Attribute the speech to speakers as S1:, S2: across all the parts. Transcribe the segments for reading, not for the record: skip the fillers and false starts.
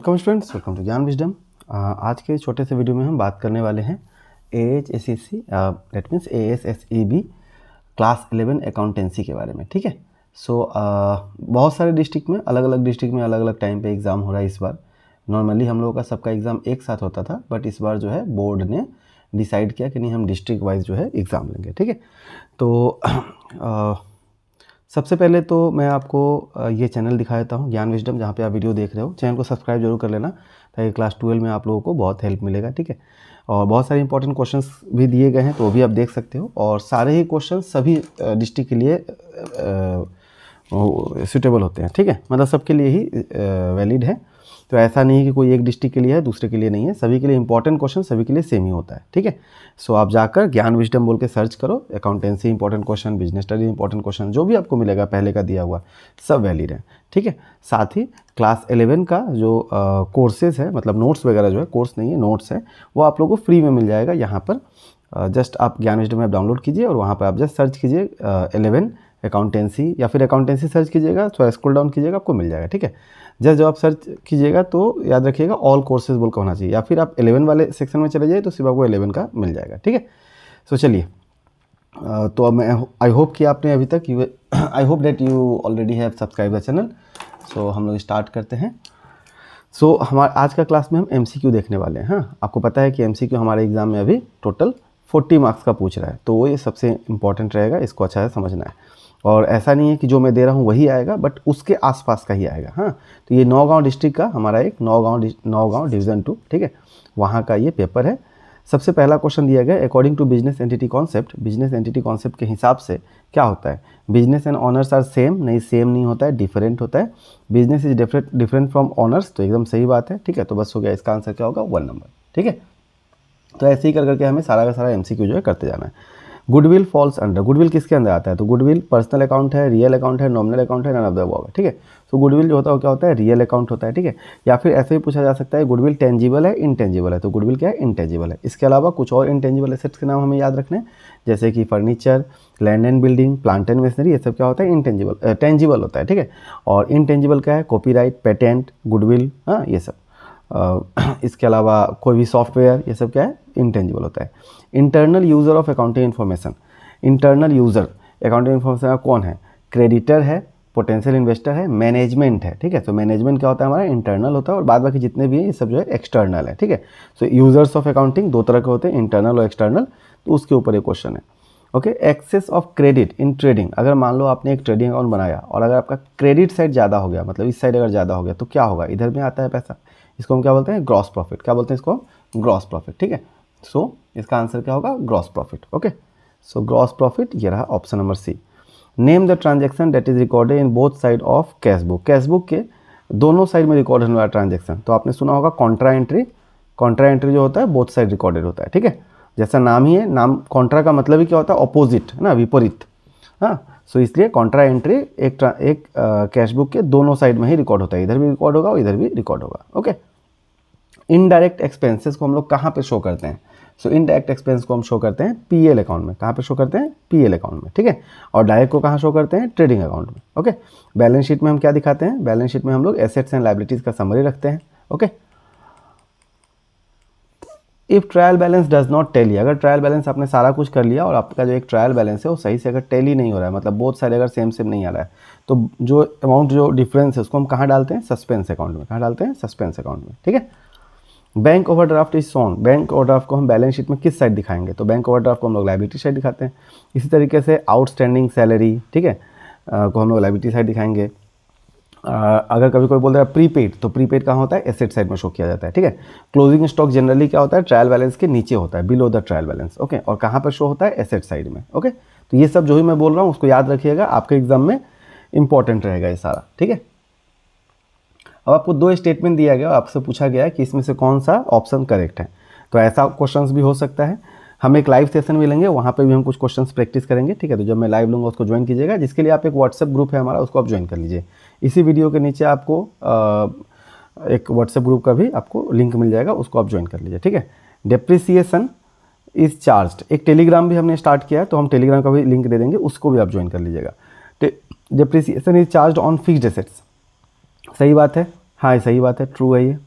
S1: Welcome students, welcome to ज्ञान wisdom. आज के छोटे से वीडियो में हम बात करने वाले हैं AHSEC that means ASSEB class 11 accountancy के बारे में। ठीक है। बहुत सारे डिस्ट्रिक्ट में अलग अलग टाइम पे एग्ज़ाम हो रहा है इस बार। नॉर्मली हम लोगों का सबका एग्ज़ाम एक साथ होता था, बट इस बार जो है बोर्ड ने डिसाइड किया कि नहीं, हम डिस्ट्रिक्ट वाइज जो है एग्ज़ाम लेंगे। ठीक है। तो सबसे पहले तो मैं आपको ये चैनल दिखा देता हूँ, ज्ञान विजडम, जहाँ पे आप वीडियो देख रहे हो। चैनल को सब्सक्राइब जरूर कर लेना, ताकि क्लास 12 में आप लोगों को बहुत हेल्प मिलेगा। ठीक है। और बहुत सारे इंपॉर्टेंट क्वेश्चंस भी दिए गए हैं, तो वो भी आप देख सकते हो। और सारे ही क्वेश्चन सभी डिस्ट्रिक्ट के लिए सूटेबल होते हैं। ठीक है, मतलब सबके लिए ही वैलिड है। तो ऐसा नहीं है कि कोई एक डिस्ट्रिक्ट के लिए है दूसरे के लिए नहीं है, सभी के लिए इंपॉर्टेंट क्वेश्चन सभी के लिए सेम ही होता है। ठीक है। सो आप जाकर ज्ञान विजडम बोल के सर्च करो, accountancy important question, business study important question, जो भी आपको मिलेगा पहले का दिया हुआ सब वैलिड है। ठीक है। साथ ही क्लास 11 का जो कोर्सेज है, मतलब नोट्स वगैरह जो है, कोर्स नहीं है नोट्स है, वो आप लोगों को फ्री में मिल जाएगा। यहाँ पर जस्ट आप ज्ञान विजडम ऐप डाउनलोड कीजिए और वहाँ पर आप जस्ट सर्च कीजिए 11 अकाउंटेंसी, या फिर अकाउंटेंसी सर्च कीजिएगा, थोड़ा स्क्रॉल डाउन कीजिएगा, आपको मिल जाएगा। ठीक है। जस्ट जब आप सर्च कीजिएगा तो याद रखिएगा ऑल कोर्सेज बोल कर होना चाहिए, या फिर आप 11 वाले सेक्शन में चले जाइए तो सिर्फ आपको 11 का मिल जाएगा। ठीक है। सो चलिए, तो अब मैं आई होप कि आपने अभी तक I hope that you already have subscribe the channel. So हम लोग स्टार्ट करते हैं। सो हमारे आज का क्लास में हम MCQ देखने वाले हैं। हाँ, आपको पता है कि MCQ हमारे एग्जाम में अभी टोटल 40 मार्क्स का पूछ रहा है, तो वो ये सबसे इंपॉर्टेंट रहेगा, इसको अच्छा से समझना है। और ऐसा नहीं है कि जो मैं दे रहा हूँ वही आएगा, बट उसके आसपास का ही आएगा। हाँ, तो ये नौगांव डिस्ट्रिक्ट का हमारा एक नौगांव डिवीज़न 2, ठीक है, वहाँ का ये पेपर है। सबसे पहला क्वेश्चन दिया गया, according to business entity concept, business entity concept के हिसाब से क्या होता है? Business and owners are same, नहीं सेम नहीं होता है, डिफरेंट होता है। Business is different from owners, तो एकदम सही बात है। ठीक है, तो बस हो गया, इसका आंसर क्या होगा? 1 नंबर। ठीक है। तो ऐसे ही कर करके हमें सारा का सारा MCQ जो है करते जाना है। गुडविल फॉल्स अंडर, गुडविल किसके अंदर आता है? तो गुडविल पर्सनल अकाउंट है, रियल अकाउंट है, नॉमिनल अकाउंट है, नन ऑफ द अबव है। ठीक है। तो गुडविल जो होता है वो क्या होता है? रियल अकाउंट होता है। ठीक है। या फिर ऐसे ही पूछा जा सकता है, गुडविल टेंजिबल है, इंटेंजिबल है? तो गुडविल क्या है? इंटेंजिबल है। इसके अलावा कुछ और इंटेंजिबल एसेट्स के नाम हमें याद रखने हैं, जैसे कि furniture, land and building, plant and machinery, ये सब क्या होता है? इंटेंजिबल, टेंजिबल होता है। ठीक है। और इंटेंजिबल क्या है? कॉपीराइट, पेटेंट, गुडविल, हाँ, ये सब। इसके अलावा कोई भी सॉफ्टवेयर, ये सब क्या है? इंटेंजिबल होता है। Internal user of accounting information, internal user accounting information का कौन है? क्रेडिटर है, पोटेंशियल इन्वेस्टर है, मैनेजमेंट है। ठीक है। तो मैनेजमेंट क्या होता है? हमारा इंटरनल होता है, और बाद बाकी जितने भी हैं ये सब जो है एक्सटर्नल है। ठीक है। सो यूज़र्स ऑफ अकाउंटिंग दो तरह के होते हैं, इंटरनल और एक्सटर्नल, तो उसके ऊपर एक क्वेश्चन है। Okay. Excess of credit in trading, अगर मान लो आपने एक ट्रेडिंग अकाउंट बनाया और अगर आपका क्रेडिट साइड ज़्यादा हो गया, मतलब इस साइड अगर ज़्यादा हो गया, तो क्या होगा? इधर में आता है पैसा, इसको हम क्या बोलते हैं? Gross profit. क्या बोलते हैं इसको? Gross profit. ठीक है। सो इसका आंसर क्या होगा? Gross profit. Okay. So gross profit, ये रहा option number C. Name the transaction that is recorded in both side of cash book, cash book के दोनों साइड में रिकॉर्ड होने वाला ट्रांजैक्शन, तो आपने सुना होगा कॉन्ट्रा एंट्री। कॉन्ट्रा एंट्री जो होता है बोथ साइड रिकॉर्डेड होता है। ठीक है। जैसा नाम ही है, नाम कॉन्ट्रा का मतलब ही क्या होता है? अपोजिट, है ना, विपरीत। हाँ, सो इसलिए कॉन्ट्रा एंट्री एक कैश बुक के दोनों साइड में ही रिकॉर्ड होता है, इधर भी रिकॉर्ड होगा और इधर भी रिकॉर्ड होगा। ओके। इनडायरेक्ट एक्सपेंसेस को हम लोग कहाँ पे शो करते हैं? सो इनडायरेक्ट एक्सपेंस को हम शो करते हैं PL अकाउंट में। कहाँ पे शो करते हैं? PL अकाउंट में। ठीक है। और डायरेक्ट को कहाँ शो करते हैं? ट्रेडिंग अकाउंट में। ओके। बैलेंस शीट में हम क्या दिखाते हैं? बैलेंस शीट में हम लोग एसेट्स एंड लायबिलिटीज का समरी रखते हैं। Okay. If trial balance does not tally, अगर ट्रायल बैलेंस आपने सारा कुछ कर लिया और आपका जो एक ट्रायल बैलेंस है वो सही से अगर टैली नहीं हो रहा है, मतलब बोथ साइड अगर सेम नहीं आ रहा है, तो जो अमाउंट, जो डिफरेंस है, उसको हम कहाँ डालते हैं? सस्पेंस अकाउंट में। कहाँ डालते हैं? सस्पेंस अकाउंट में। ठीक है। Bank overdraft is shown, bank overdraft को हम बैलेंस शीट में किस साइड दिखाएंगे? तो बैंक ओवरड्राफ्ट को हम लोग लायबिलिटी साइड दिखाते हैं। इसी तरीके से आउटस्टैंडिंग सैलरी, ठीक है, को हम लोग लायबिलिटी साइड दिखाएंगे। अगर कभी कोई बोलता है प्रीपेड, तो प्रीपेड कहाँ होता है? एसेट साइड में शो किया जाता है। ठीक है। क्लोजिंग स्टॉक जनरली क्या होता है? ट्रायल बैलेंस के नीचे होता है, below the trial balance. Okay. और कहाँ पर शो होता है? एसेट साइड में। ओके। तो ये सब जो ही मैं बोल रहा हूँ उसको याद रखिएगा, आपके एग्जाम में इंपॉर्टेंट रहेगा ये सारा। ठीक है। अब आपको 2 स्टेटमेंट दिया गया और आपसे पूछा गया है कि इसमें से कौन सा ऑप्शन करेक्ट है। तो ऐसा क्वेश्चंस भी हो सकता है। हम एक लाइव सेशन भी लेंगे, वहाँ पे भी हम कुछ क्वेश्चंस प्रैक्टिस करेंगे। ठीक है। तो जब मैं लाइव लूँगा उसको ज्वाइन कीजिएगा, जिसके लिए आप एक व्हाट्सएप ग्रुप है हमारा, उसको आप ज्वाइन कर लीजिए। इसी वीडियो के नीचे आपको एक व्हाट्सएप ग्रुप का भी आपको लिंक मिल जाएगा, उसको आप ज्वाइन कर लीजिए। ठीक है। डेप्रिसिएशन इज चार्ज्ड, एक टेलीग्राम भी हमने स्टार्ट किया है, तो हम टेलीग्राम का भी लिंक दे देंगे, उसको भी आप ज्वाइन कर लीजिएगा। Depreciation is charged on fixed assets, सही बात है, हाँ सही बात है, ट्रू है ये।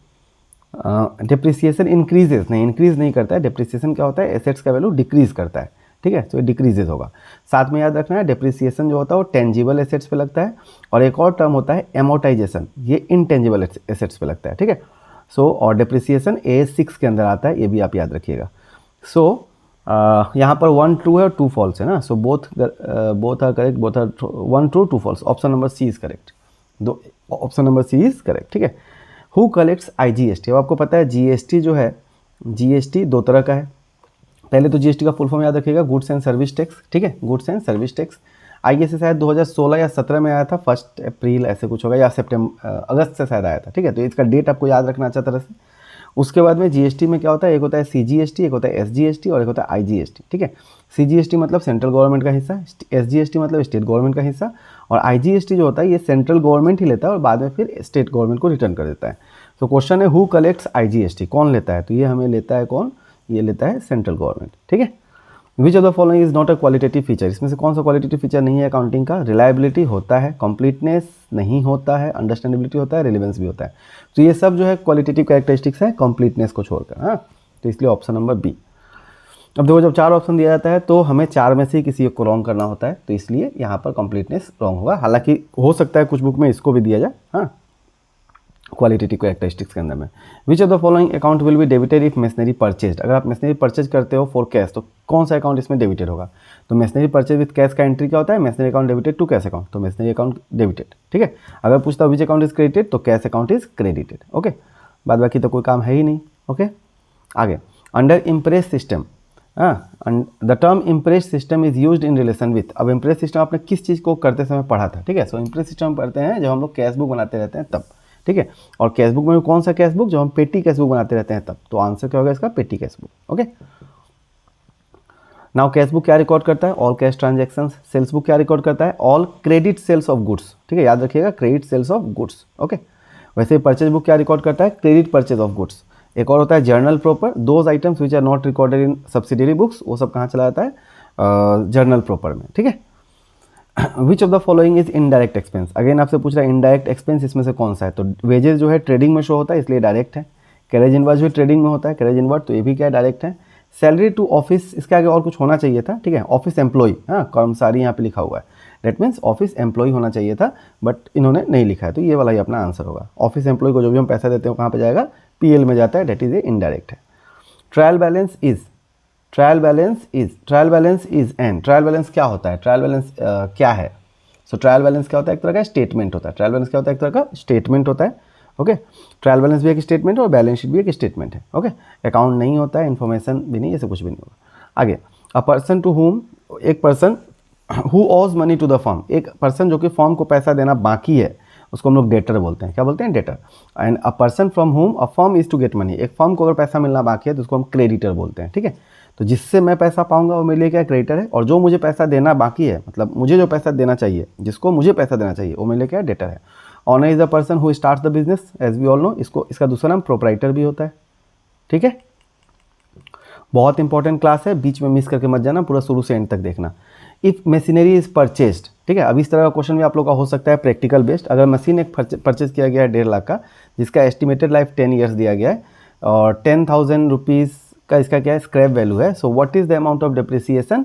S1: डिप्रिसिएशन इंक्रीजेस नहीं, इंक्रीज नहीं करता है। डिप्रिसिएशन क्या होता है, एसेट्स का वैल्यू डिक्रीज करता है, ठीक है, तो ये डिक्रीजेज होगा। साथ में याद रखना है डिप्रिसिएशन जो होता है वो टेंजिबल एसेट्स पे लगता है, और एक और टर्म होता है एमोटाइजेशन, ये इनटेंजिबल एसेट्स पे लगता है, ठीक है। सो और डिप्रिसिएशन AS6 के अंदर आता है, ये भी आप याद रखिएगा। सो यहाँ पर 1 ट्रू है और 2 फॉल्स है ना, so both are correct, both are 1 true 2 false, option number C is correct, दो option number C is correct, ठीक है। हु कलेक्ट्स IGST, अब आपको पता है GST जो है, GST दो तरह का है। पहले तो GST का फुल फॉर्म याद रखिएगा, गुड्स एंड सर्विस टैक्स, ठीक है, goods and service tax. IGST शायद 2016 या 17 में आया था, 1 अप्रैल ऐसे कुछ होगा, या अगस्त से शायद आया था, ठीक है, तो इसका डेट आपको याद रखना अच्छा तरह से। उसके बाद में GST में क्या होता है, एक होता है CGST, एक होता है SGST और एक होता है IGST, ठीक है। CGST मतलब सेंट्रल गवर्नमेंट का हिस्सा, SGST मतलब स्टेट गवर्नमेंट का हिस्सा, और IGST जो होता है ये सेंट्रल गवर्नमेंट ही लेता है और बाद में फिर स्टेट गवर्नमेंट को रिटर्न कर देता है। तो क्वेश्चन है हु कलेक्ट्स IGST, कौन लेता है, तो ये हमें लेता है कौन, ये लेता है सेंट्रल गवर्नमेंट, ठीक है। Which of the following is not a qualitative feature, इसमें से कौन सा क्वालिटेटिव फीचर नहीं है अकाउंटिंग का, रिलायबिलिटी होता है, कंप्लीटनेस नहीं होता है, अंडरस्टैंडेबिलिटी होता है, रिलेवेंस भी होता है। तो ये सब जो है क्वालिटेटिव कैरेक्टरिस्टिक्स है कंप्लीटनेस को छोड़कर, हाँ, तो इसलिए ऑप्शन नंबर बी। अब देखो जब 4 ऑप्शन दिया जाता है तो हमें 4 में से किसी एक को रॉन्ग करना होता है, तो इसलिए यहाँ पर कंप्लीटनेस रॉन्ग होगा, हालांकि हो सकता है कुछ बुक में इसको भी दिया जाए, हाँ, क्वालिटेटिव कैरेक्टरिस्टिक्स के अंदर में। Which of the following account will be debited if machinery purchase, अगर आप मशीनरी परचेज करते हो फॉर कैश तो कौन सा अकाउंट इसमें डेबिटेड होगा, तो मशीनरी परचेज विद कैश का एंट्री क्या होता है, machinery account debited to cash account, तो मशीनरी अकाउंट डेबिटेड, ठीक है। अगर पूछता विच अकाउंट इज क्रेडिटेड तो cash account is credited, okay, बाद बाकी तो कोई काम है ही नहीं, ओके। आगे under impress system, the term impress system is used in relation with, अब इम्प्रेस सिस्टम आपने किस चीज़ को करते समय पढ़ा था, ठीक है। सो इम्प्रेस सिस्टम पढ़ते हैं जब हम लोग कैश बुक बनाते रहते हैं तब, ठीक है, और कैश बुक में कौन सा कैश बुक, जब हम पेटी कैश बुक बनाते रहते हैं तब, तो आंसर क्या होगा इसका, petty cash book, okay. Now cash book क्या रिकॉर्ड करता है, all cash transactions. Sales book क्या रिकॉर्ड करता है, all credit sales of goods, ठीक है, याद रखिएगा credit sales of goods, okay. वैसे परचेज बुक क्या रिकॉर्ड करता है, क्रेडिट परचेज ऑफ गुड्स। एक और होता है journal proper, those items which are not recorded in subsidiary books, वो सब कहाँ चला जाता है, जर्नल प्रॉपर में, ठीक है। Which of the following is indirect expense, again आपसे पूछ रहा है इनडायरेक्ट एक्सपेंस इसमें से कौन सा है, तो वेजेस जो है ट्रेडिंग में शो होता है इसलिए डायरेक्ट है, कैरेज इनवर्स भी ट्रेडिंग में होता है, कैरेज इनवर्स तो ये भी क्या डायरेक्ट है। सैलरी टू ऑफिस, इसके आगे और कुछ होना चाहिए था, ठीक है, ऑफिस एम्प्लॉय, हाँ, कर्मचारी यहाँ पे लिखा हुआ है, डेट मीन्स ऑफिस एम्प्लॉय होना चाहिए था, बट इन्होंने नहीं लिखा है, तो ये वाला ही अपना आंसर होगा। ऑफिस एम्प्लॉय को जो भी हम पैसा देते हैं कहाँ पे जाएगा, PL में जाता है, डेट इज ए इनडायरेक्ट है। Trial balance is, trial balance is and, trial balance क्या होता है, ट्रायल बैलेंस क्या है, सो ट्रायल बैलेंस क्या होता है, एक तरह का स्टेटमेंट होता है, ट्रायल बैलेंस क्या होता है, एक तरह का स्टेटमेंट होता है, ओके। ट्रायल बैलेंस भी एक स्टेटमेंट और बैलेंस शीट भी एक स्टेटमेंट है, ओके। अकाउंट नहीं होता है, इन्फॉर्मेशन भी नहीं, ऐसे कुछ भी नहीं होगा। आगे अ पर्सन टू हुम, एक person who owes money to the firm, एक पर्सन जो कि फर्म को पैसा देना बाकी है उसको हम लोग डेटर बोलते हैं, क्या बोलते हैं, debtor. And a person from whom a firm is to get money, एक फर्म को अगर पैसा मिलना बाकी है तो उसको हम क्रेडिटर बोलते हैं, ठीक है। तो जिससे मैं पैसा पाऊंगा वो मेरे लिए क्या क्रेडिटर है, और जो मुझे पैसा देना बाकी है, मतलब मुझे जो पैसा देना चाहिए, जिसको मुझे पैसा देना चाहिए, वो मेरे लिए क्या डेटर है। Owner is the person who starts the business, as we all know, इसका दूसरा नाम प्रोप्राइटर भी होता है, ठीक है। बहुत इंपॉर्टेंट क्लास है, बीच में मिस करके मत जाना, पूरा शुरू से एंड तक देखना। इफ मशीनरी इज परचेस्ड, ठीक है, अब इस तरह का क्वेश्चन भी आप लोग का हो सकता है प्रैक्टिकल बेस्ड। अगर मशीन एक परचेज किया गया है 1.5 लाख का, जिसका एस्टिमेटेड लाइफ 10 ईयर्स दिया गया है, और 10,000 रुपीज़ का इसका क्या है, स्क्रैप वैल्यू है, so what is the amount of depreciation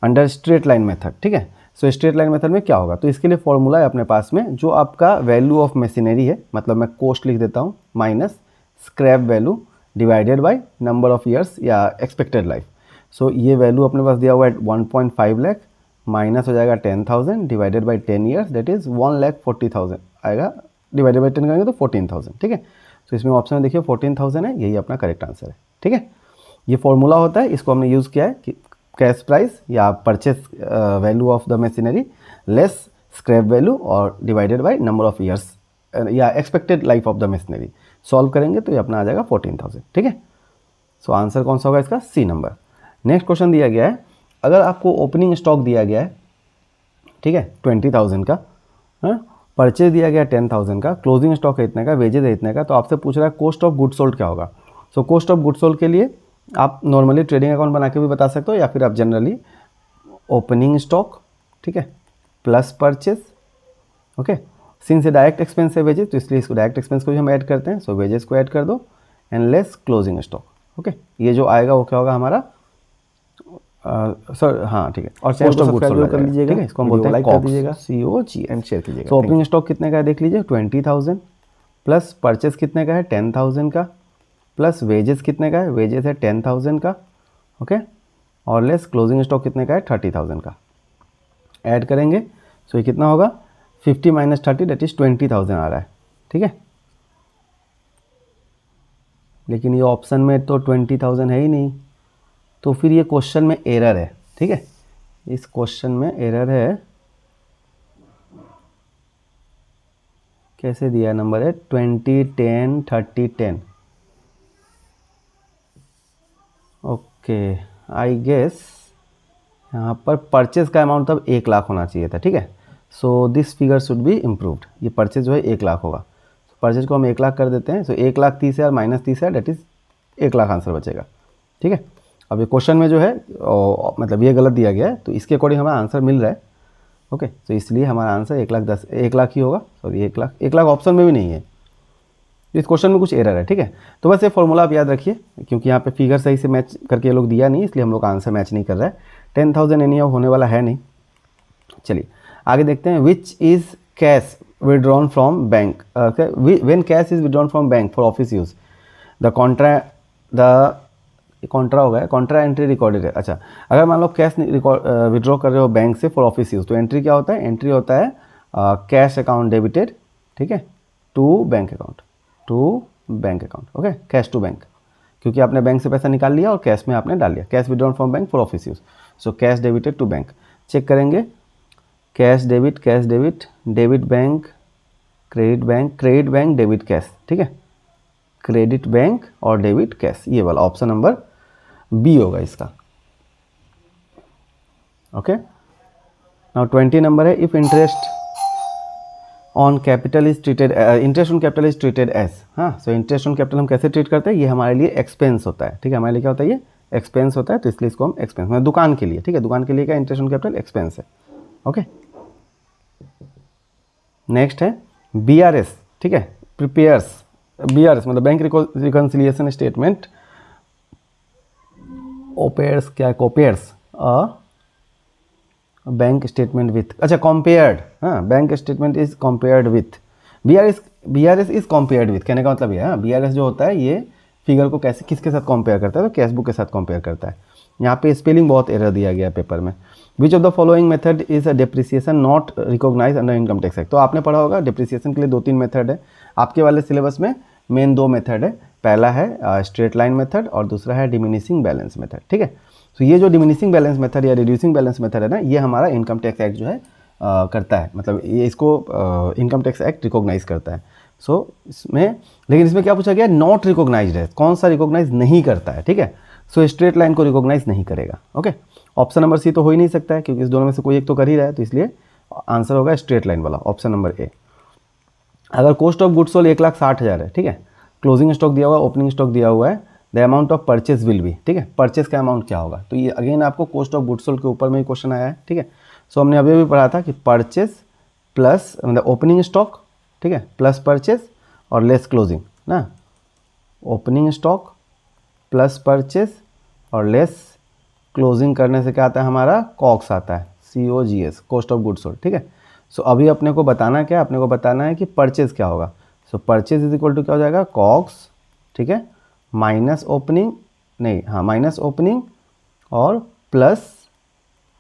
S1: under straight line method, ठीक है। सो स्ट्रेट लाइन मेथड में क्या होगा, तो इसके लिए फॉर्मूला है अपने पास में, जो आपका वैल्यू ऑफ मशीनरी है, मतलब मैं कॉस्ट लिख देता हूँ minus scrap value divided by number of years या एक्सपेक्टेड लाइफ। सो ये वैल्यू अपने पास दिया हुआ है 1.5 लाख, माइनस हो जाएगा 10,000 divided by 10 years, that is 1,40,000 आएगा, डिवाइडेड बाय 10 करेंगे तो 14,000, ठीक है। तो इसमें ऑप्शन में देखिए 14,000 है, यही अपना करेक्ट आंसर है, ठीक है। ये फॉर्मूला होता है, इसको हमने यूज़ किया है कि कैश प्राइस या purchase value of the machinery less scrap value और divided by number of years या expected life of the machinery, solve करेंगे तो ये अपना आ जाएगा 14,000, ठीक है। सो आंसर कौन सा होगा इसका, सी नंबर। नेक्स्ट क्वेश्चन दिया गया है, अगर आपको ओपनिंग स्टॉक दिया गया है, ठीक है, 20,000 का, परचेज दिया गया 10,000 का, क्लोजिंग स्टॉक है इतने का, वेजेज है इतने का, तो आपसे पूछ रहा है कॉस्ट ऑफ गुड सोल्ड क्या होगा। So cost of good sold के लिए आप नॉर्मली ट्रेडिंग अकाउंट बना के भी बता सकते हो, या फिर आप जनरली ओपनिंग स्टॉक, ठीक है, प्लस परचेज, ओके। सिंस से डायरेक्ट एक्सपेंस है वेजेज, तो इसलिए इसको डायरेक्ट एक्सपेंस को भी हम ऐड करते हैं, सो वेजेस को ऐड कर दो, and less closing stock. Okay, ये जो आएगा वो क्या होगा हमारा सर हाँ ठीक है, और कॉस्ट ऑफ गुड्स सोल्ड कर लीजिएगा, ठीक है, इसको हम बोलते हैं कॉग्स, COGS एंड शेयर कीजिएगा। तो ओपनिंग स्टॉक कितने का है देख लीजिए 20,000 प्लस परचेस कितने का है 10,000 का प्लस वेजेस कितने का है, वेजेस है 10,000 का। ओके, और लेस क्लोजिंग स्टॉक कितने का है 30,000 का। ऐड करेंगे सो ये कितना होगा 50 माइनस 30 दैट इज 20,000 आ रहा है। ठीक है, लेकिन ये ऑप्शन में तो 20,000 है ही नहीं, तो फिर ये क्वेश्चन में एरर है। ठीक है, इस क्वेश्चन में एरर है। कैसे दिया नंबर है 20 10 30 10। ओके, आई गेस यहाँ पर परचेज का अमाउंट तब 1 लाख होना चाहिए था। ठीक है, so this figure should be improved. ये परचेज जो है 1 लाख होगा, परचेज को हम 1 लाख कर देते हैं। सो 1,30,000 minus 30,000 that is 1 lakh answer बचेगा। ठीक है, अब ये क्वेश्चन में जो है मतलब ये गलत दिया गया है, तो इसके अकॉर्डिंग हमारा आंसर मिल रहा है। ओके, तो इसलिए हमारा आंसर 1 लाख ही होगा। सॉरी 1 लाख ऑप्शन में भी नहीं है, इस क्वेश्चन में कुछ एरर है। ठीक है, तो बस ये फॉर्मूला आप याद रखिए, क्योंकि यहाँ पे फिगर सही से मैच करके ये लोग दिया नहीं, इसलिए हम लोग का आंसर मैच नहीं कर रहा है। 10,000 एनी होने वाला है नहीं। चलिए आगे देखते हैं। Which is cash withdrawn from bank, when cash is withdrawn from bank for office use, the Contra हो गया, कॉन्ट्रा एंट्री रिकॉर्डेड है। अच्छा, अगर मान लो कैश विड्रॉ कर रहे हो बैंक से फॉर ऑफिस यूज, तो एंट्री क्या होता है, एंट्री होता है कैश अकाउंट डेबिटेड, ठीक है, to bank account, okay, cash to bank, क्योंकि आपने बैंक से पैसा निकाल लिया और कैश में आपने डाल लिया। Cash withdrawn from bank for office use, so cash debited to bank. Check करेंगे, cash debit, debit bank, credit bank, debit cash. ठीक है, क्रेडिट बैंक और डेबिट कैश, ये वाला ऑप्शन नंबर बी होगा इसका। ओके, नाउ 20 नंबर है। If interest on capital is treated, interest on capital is treated as, हाँ, सो इंटरेस्ट ऑन कैपिटल हम कैसे ट्रीट करते हैं, ये हमारे लिए एक्सपेंस होता है। ठीक है, हमारे लिए क्या होता है, ये एक्सपेंस होता है, तो इसलिए इसको हम एक्सपेंस, मतलब दुकान के लिए, ठीक है, दुकान के लिए क्या इंटरेस्ट ऑन कैपिटल एक्सपेंस है। ओके, नेक्स्ट है BRS। ठीक है, प्रिपेयर्स, BRS मतलब बैंक रिकॉन्सिलिएशन स्टेटमेंट, ओपेयर्स क्या, कोपेयर्स बैंक स्टेटमेंट विथ, अच्छा कंपेयर्ड, हाँ, bank statement is compared with BRS is compared with, कहने का मतलब ये है, BRS जो होता है ये फिगर को कैसे किसके साथ कंपेयर करता है, तो कैश बुक के साथ कंपेयर करता है। यहाँ पे स्पेलिंग बहुत एरर दिया गया है पेपर में। Which of the following method is a depreciation not recognise under income tax act, तो आपने पढ़ा होगा डेप्रिसिएशन के लिए 2-3 मेथड है आपके वाले सिलेबस में, मेन 2 मेथड है। पहला है स्ट्रेट लाइन मेथड और दूसरा है डिमिनिशिंग बैलेंस मेथड। ठीक है, तो ये जो डिमिनिशिंग बैलेंस मेथड या रिड्यूसिंग बैलेंस मेथड है ना, ये हमारा इनकम टैक्स एक्ट जो है करता है, मतलब ये इसको इनकम टैक्स एक्ट रिकॉग्नाइज करता है। सो इसमें, लेकिन इसमें क्या पूछा गया, नॉट रिकॉग्नाइज्ड है, कौन सा रिकॉग्नाइज नहीं करता है। ठीक है, सो स्ट्रेट लाइन को रिकॉग्नाइज नहीं करेगा। ओके, ऑप्शन नंबर सी तो हो ही नहीं सकता है, क्योंकि इस दोनों में से कोई एक तो कर ही रहा है, तो इसलिए आंसर होगा स्ट्रेट लाइन वाला, ऑप्शन नंबर ए। अगर कॉस्ट ऑफ गुड्स सोल्ड 1,60,000 है, ठीक है, क्लोजिंग स्टॉक दिया हुआ है, ओपनिंग स्टॉक दिया हुआ है, the amount of purchase will be, ठीक है, परचेज का अमाउंट क्या होगा, तो ये अगेन आपको कॉस्ट ऑफ गुड्स सोल्ड के ऊपर में ही क्वेश्चन आया है। ठीक है, सो हमने अभी भी पढ़ा था कि परचेज प्लस मतलब ओपनिंग स्टॉक, ठीक है, प्लस परचेज और लेस क्लोजिंग ना, ओपनिंग स्टॉक प्लस परचेज और लेस क्लोजिंग करने से क्या आता है हमारा, कॉक्स आता है, COGS, cost of goods sold. ठीक है, सो अभी अपने को बताना क्या, अपने को बताना है कि परचेज क्या होगा। So purchase is equal to क्या हो जाएगा, कॉक्स, ठीक है, माइनस ओपनिंग, नहीं हाँ माइनस ओपनिंग और प्लस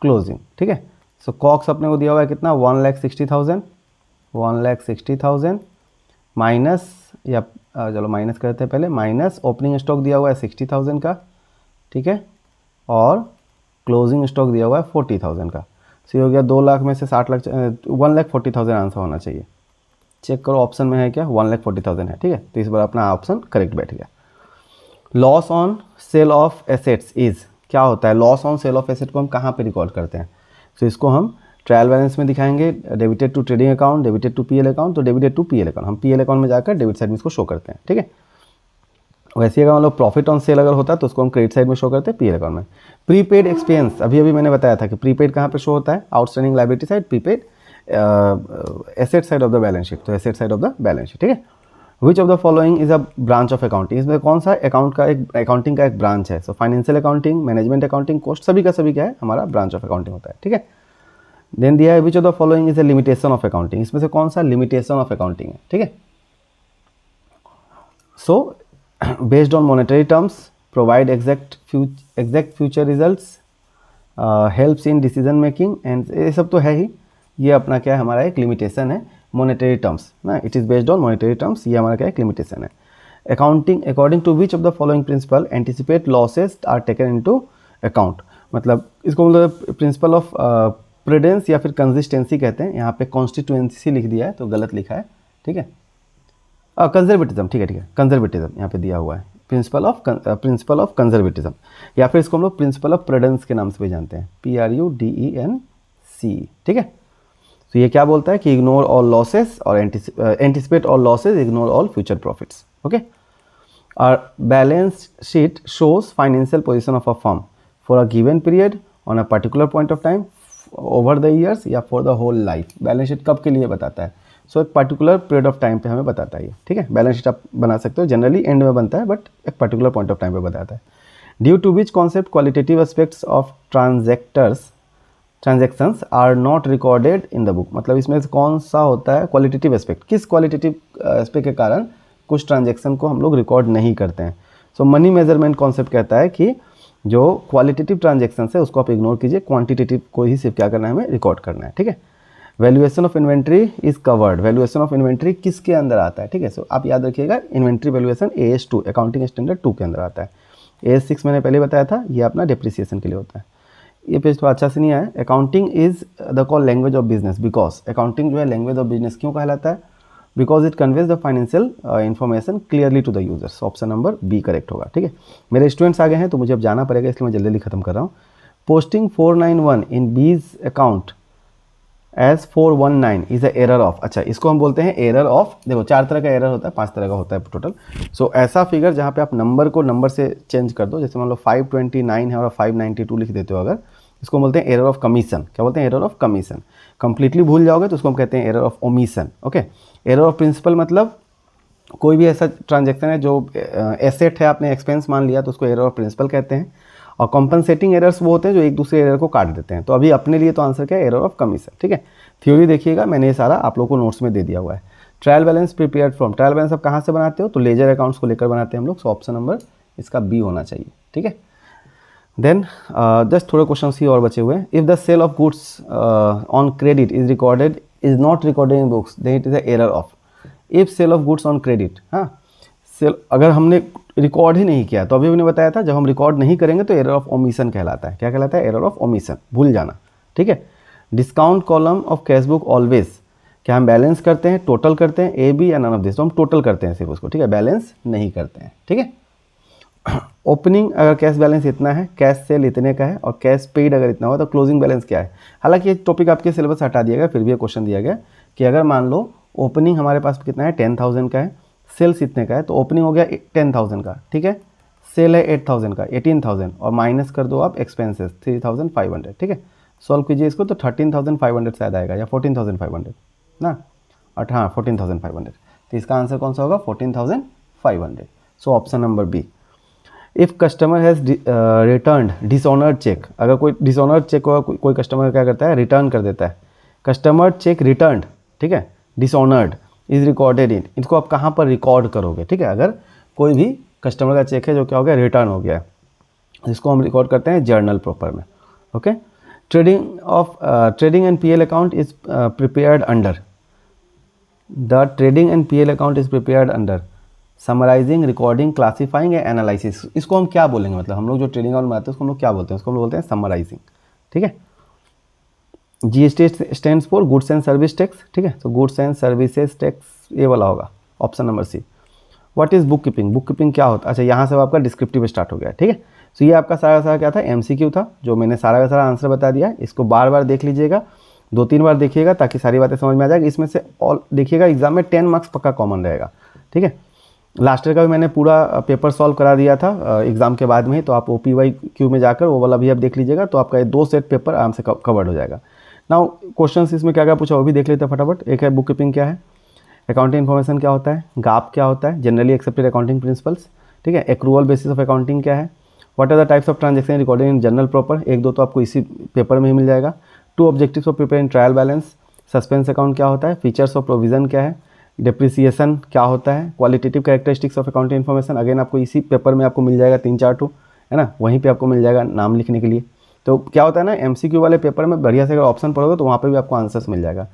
S1: क्लोजिंग। ठीक है, सो कॉक्स अपने को दिया हुआ है कितना, 1,60,000 माइनस, या चलो माइनस करते हैं पहले, माइनस ओपनिंग स्टॉक दिया हुआ है 60,000 का, ठीक है, और क्लोजिंग स्टॉक दिया हुआ है 40,000 का। सो ये हो गया 2 लाख में से 60 लाख, 1,40,000 आंसर होना चाहिए। चेक करो ऑप्शन में है क्या, 1,40,000 है। ठीक है, तो इस बार अपना ऑप्शन करेक्ट बैठ गया। Loss on sale of assets is, क्या होता है, loss on sale of asset को हम कहाँ पे रिकॉर्ड करते हैं, तो इसको हम ट्रायल बैलेंस में दिखाएंगे, debited to trading account, debited to PL account, तो डेबिटेड टू PL अकाउंट, हम PL अकाउंट में जाकर डेबिट साइड में इसको शो करते हैं। ठीक है, वैसे अगर मतलब प्रॉफिट ऑन सेल अगर होता है तो उसको हम क्रेडिट साइड में शो करते हैं, PL अकाउंट में। प्रीपेड एक्सपेंस, अभी मैंने बताया था कि प्रीपेड कहाँ पे शो होता है, outstanding liability side, prepaid asset side of the balance sheet, तो asset side of the balance sheet. ठीक है, which of the following is a branch of accounting, इसमें कौन सा अकाउंटिंग का एक ब्रांच है। So financial accounting, management accounting, cost, सभी का सभी क्या है, हमारा ब्रांच ऑफ अकाउंटिंग होता है, ठीक है। देन दिया है which of the following is a limitation of accounting, इसमें से कौन सा लिमिटेशन ऑफ अकाउंटिंग है, ठीक है। So based on monetary terms, provide exact future results, helps in decision making, and ये सब तो है ही। ये अपना क्या है, हमारा एक लिमिटेशन है, मॉनेटरी टर्म्स ना, it is based on monetary terms, ये हमारा क्या एक लिमिटेशन है। Accounting according to which of the following principle anticipate losses are taken into account, मतलब इसको मतलब प्रिंसिपल ऑफ प्रूडेंस या फिर कंसिस्टेंसी कहते हैं। यहाँ पे कॉन्स्टिट्यूएंसी लिख दिया है तो गलत लिखा है, ठीक है। कंजर्वेटिज्म, ठीक है, कंजर्वेटिज्म यहाँ पे दिया हुआ है, प्रिंसिपल ऑफ कंजर्वेटिज्म, या फिर इसको हम लोग प्रिंसिपल ऑफ प्रूडेंस के नाम से भी जानते हैं, PRUDENC, ठीक है। तो ये क्या बोलता है कि इग्नोर ऑल लॉसेस और anticipate all losses, ignore all future profits, okay. और balance sheet shows financial position of a firm for a given period on a particular point of time over the years या for the whole life. Balance sheet कब के लिए बताता है, सो एक particular period of time पे हमें बताता है ये, ठीक है। बैलेंस शीट आप बना सकते हो, जनरली एंड में बनता है, बट एक पर्टिकुलर पॉइंट ऑफ टाइम पे बताता है। Due to which concept qualitative aspects of transactions are not recorded in the book, मतलब इसमें से कौन सा होता है क्वालिटेटिव एस्पेक्ट, किस क्वालिटेटिव एस्पेक्ट के कारण कुछ ट्रांजैक्शन को हम लोग रिकॉर्ड नहीं करते हैं। सो मनी मेजरमेंट कॉन्सेप्ट कहता है कि जो क्वालिटेटिव ट्रांजैक्शन है उसको आप इग्नोर कीजिए, क्वांटिटेटिव को ही सिर्फ क्या करना है, हमें रिकॉर्ड करना है, ठीक है। Valuation of inventory is covered, valuation of inventory किसके अंदर आता है, ठीक है। सो आप याद रखिएगा, inventory valuation AS2 accounting standard 2 के अंदर आता है। AS6 मैंने पहले बताया था, ये अपना डिप्रिसिएशन के लिए होता है। ये पेज थोड़ा अच्छा से नहीं आया। Accounting is the call language of business, because accounting जो है लैंग्वेज ऑफ बिजनेस क्यों कहलाता है, because it conveys the financial information clearly to the users. Option number B correct होगा, ठीक है। मेरे स्टूडेंट्स आ गए हैं तो मुझे अब जाना पड़ेगा, इसलिए मैं जल्दी जल्दी खत्म कर रहा हूँ। Posting 491 in B's account as 419 is a error of, अच्छा इसको हम बोलते हैं एरर ऑफ। देखो 4 तरह का एरर होता है, 5 तरह का होता है टोटल। सो ऐसा फिगर जहाँ पे आप नंबर को नंबर से चेंज कर दो, जैसे मान लो 529 है और 592 लिख देते हो अगर, इसको बोलते हैं एरर ऑफ कमीशन। क्या बोलते हैं, एरर ऑफ कमीशन। कंप्लीटली भूल जाओगे तो उसको हम कहते हैं error of omission, okay. Error of principle मतलब कोई भी ऐसा ट्रांजैक्शन है जो एसेट है, आपने एक्सपेंस मान लिया तो उसको एरर ऑफ प्रिंसिपल कहते हैं। और कॉम्पनसेटिंग एरर्स वो होते हैं जो एक दूसरे एरर को काट देते हैं। तो अभी अपने लिए तो आंसर क्या है, एरर ऑफ कमीशन, ठीक है। थ्योरी देखिएगा, मैंने ये सारा आप लोगों को नोट्स में दे दिया हुआ है। Trial balance prepared from, trial balance आप कहाँ से बनाते हो, तो लेजर अकाउंट्स को लेकर बनाते हैं हम लोग। सो ऑप्शन नंबर इसका बी होना चाहिए, ठीक है। देन जस्ट थोड़े क्वेश्चन ही और बचे हुए हैं। If the sale of goods on credit is not recorded in books then it is a error of. If sale of goods on credit, हाँ सेल अगर हमने रिकॉर्ड ही नहीं किया तो अभी हमने बताया था जब हम रिकॉर्ड नहीं करेंगे तो एरर ऑफ ओमिशन कहलाता है। क्या कहलाता है, एरर ऑफ ओमिशन, भूल जाना, ठीक है। Discount column of cash book always, क्या हम बैलेंस करते हैं, टोटल करते हैं, ए बी या नन ऑफ दिस, तो हम टोटल करते हैं सिर्फ उसको, ठीक है, बैलेंस नहीं करते हैं, ठीक है। ओपनिंग अगर कैश बैलेंस इतना है, कैश सेल इतने का है और कैश पेड अगर इतना हो तो क्लोजिंग बैलेंस क्या है। हालांकि ये टॉपिक आपके सिलेबस हटा दिया गया, फिर भी ये क्वेश्चन दिया गया कि अगर मान लो ओपनिंग हमारे पास कितना है 10,000 का है, सेल्स इतने का है, तो ओपनिंग हो गया 10,000 का, ठीक है। सेल है 8,000 का, 18,000 और माइनस कर दो आप एक्सपेंसेस 3,500, ठीक है। सॉल्व कीजिए इसको तो 13,500 शायद आएगा या 14,500 ना, और हाँ 14,500, तो इसका आंसर कौन सा होगा 14,500। So option number B. If customer has return dishonoured cheque, अगर कोई डिसऑनर्ड चेक होगा, कोई कस्टमर क्या करता है, रिटर्न कर देता है। कस्टमर चेक रिटर्न, ठीक है, डिसऑनर्ड इज रिकॉर्डेड इन, इसको आप कहाँ पर रिकॉर्ड करोगे, ठीक है। अगर कोई भी कस्टमर का चेक है जो क्या हो गया, रिटर्न हो गया है, इसको हम रिकॉर्ड करते हैं जर्नल प्रॉपर में, okay. Trading and PL account is prepared under, the trading and PL account is prepared under summarising, recording, classifying या एनालिसिस। इसको हम क्या बोलेंगे, मतलब हम लोग जो ट्रेडिंग अकाउंट बनाते हैं उसको हम लोग क्या बोलते हैं, उसको हम लोग बोलते हैं समराइजिंग, ठीक है। GST stands for goods and service tax, ठीक है। तो गुड्स एंड सर्विसेज टैक्स ये वाला होगा, option number C. What is book keeping, book keeping क्या होता है, अच्छा यहाँ से आपका डिस्क्रिप्टिव स्टार्ट हो गया, ठीक है। तो ये आपका सारा का सारा क्या था, MCQ था, जो मैंने सारा का सारा आंसर बता दिया। इसको बार बार देख लीजिएगा, 2-3 बार देखिएगा ताकि सारी बातें समझ में आ जाएगी। इसमें से ऑल देखिएगा, एग्जाम में 10 मार्क्स पक्का कॉमन रहेगा, ठीक है। लास्ट ईयर का भी मैंने पूरा पेपर सॉल्व करा दिया था एग्जाम के बाद में ही, तो आप OPYQ में जाकर वो वाला भी आप देख लीजिएगा, तो आपका ये 2 सेट पेपर आराम से कवर्ड हो जाएगा। नाउ क्वेश्चन इसमें क्या क्या पूछा वो भी देख लेते हैं फटाफट। एक है बुक कीपिंग क्या है, अकाउंटिंग इन्फॉर्मेशन क्या होता है, गाप क्या होता है, जनरली एक्सेप्टेड अकाउंटिंग प्रिंसिपल्स, ठीक है। एक्रूअल बेसिस ऑफ अकाउंटिंग क्या है, what are the types of transaction recorded in journal proper, एक दो तो आपको इसी पेपर में ही मिल जाएगा। 2 objectives of preparing trial balance, suspense account क्या होता है, फीचर्स ऑफ प्रोविजन क्या है, डिप्रिसिएशन क्या होता है, qualitative characteristics of accounting information, again आपको इसी पेपर में आपको मिल जाएगा 3-4 टू, है ना, वहीं पे आपको मिल जाएगा नाम लिखने के लिए। तो क्या होता है ना, एमसीक्यू वाले पेपर में बढ़िया से अगर ऑप्शन पढ़ोगे तो वहाँ पे भी आपको आंसर्स मिल जाएगा।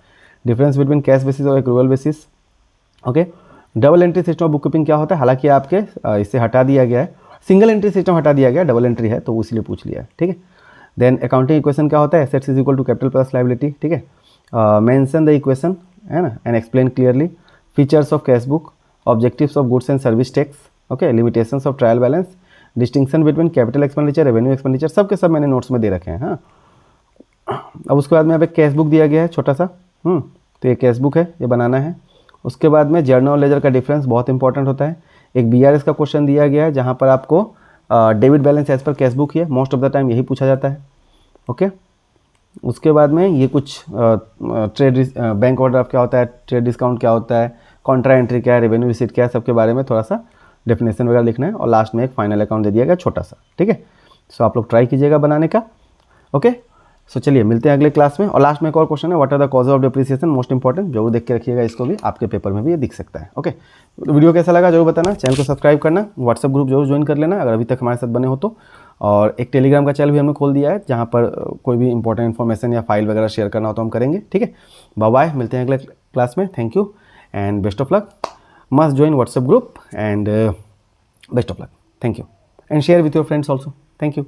S1: डिफरेंस बिटवीन कैश बेसिस और accrual basis, okay. Double entry system of book keeping क्या होता है, हालांकि आपके इससे हटा दिया गया है, सिंगल एंट्री सिस्टम हटा दिया गया, डबल एंट्री है तो इसलिए पूछ लिया है, ठीक है। देन अकाउंटिंग इक्वेशन क्या होता है, assets is equal to capital plus liability, ठीक है। मेंशन द इक्वेशन, है ना, and explain clearly. Features of cash book, objectives of goods and service tax, okay, limitations of trial balance, distinction between capital expenditure, revenue expenditure, सब के सब मैंने notes में दे रखे हैं। हाँ, अब उसके बाद में यहाँ पे कैश बुक दिया गया है छोटा सा, तो ये कैश बुक है, ये बनाना है। उसके बाद में जर्नल और लेजर का डिफरेंस बहुत इंपॉर्टेंट होता है। एक बीआरएस का क्वेश्चन दिया गया है जहाँ पर आपको डेबिट बैलेंस एज पर कैश बुक ही है, मोस्ट ऑफ द टाइम यही पूछा जाता है, ओके। उसके बाद में ये कुछ ट्रेड बैंक ओवरड्राफ्ट क्या होता है, ट्रेड डिस्काउंट क्या होता है, कॉन्ट्रा एंट्री क्या है, रेवेन्यू रिसीट क्या है, सबके बारे में थोड़ा सा डेफिनेशन वगैरह लिखना है। और लास्ट में एक फाइनल अकाउंट दे दिया गया छोटा सा, ठीक है। सो आप लोग ट्राई कीजिएगा बनाने का, ओके। सो चलिए मिलते हैं अगले क्लास में। और लास्ट में एक और क्वेश्चन है, what are the cause of depreciation, most important, जरूर देख के रखिएगा इसको भी, आपके पेपर में भी ये दिख सकता है, ओके। वीडियो कैसा लगा जरूर बताना, चैनल को सब्सक्राइब करना, व्हाट्सएप ग्रुप जरूर ज्वाइन कर लेना अगर अभी तक हमारे साथ बने हो तो। और एक टेलीग्राम का चैनल भी हमने खोल दिया है जहाँ पर कोई भी इंपॉर्टेंट इन्फॉर्मेशन या फाइल वगैरह शेयर करना हो तो हम करेंगे, ठीक है। बाय बाय, मिलते हैं अगले क्लास में, thank you and best of luck. Must join WhatsApp group and best of luck, thank you and share with your friends also, thank you.